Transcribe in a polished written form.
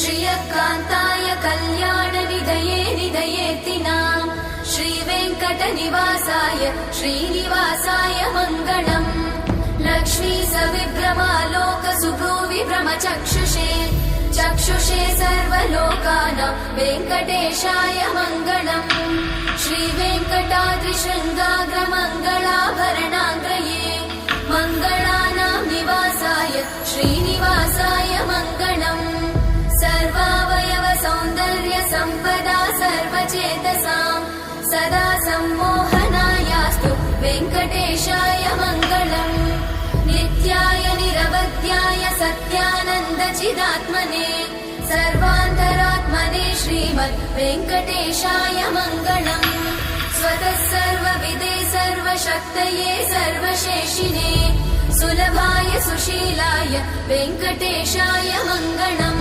श्रियकान्ताय कल्याणनिधये निधयेतिनाम् श्रीवेङ्कटनिवासाय श्रीनिवासाय मङ्गलम् लक्ष्मी सविभ्रमालोकसुभ्रूविभ्रमचक्षुषे चक्षुषे सर्वलोकानां वेङ्कटेशाय मङ्गलम् श्रीवेङ्कटाद्रिशृङ्गाग्रमङ्गलाभरणाग्रये मङ्गलानां निवासाय श्रीनिवासाय मङ्गलम् सर्वावयव सौन्दर्य सम्पदा सर्वचेतसां सदा सम्मोहनायास्तु वेङ्कटेशाय मङ्गलम् नित्याय निरवध्याय सत्यानन्दचिदात्मने सर्वान्तरात्मने श्रीमद् वेङ्कटेशाय मङ्गलम् स्वतः सर्वविदे सर्वशक्तये सर्वशेषिने सुलभाय सुशीलाय वेङ्कटेशाय मङ्गलम्।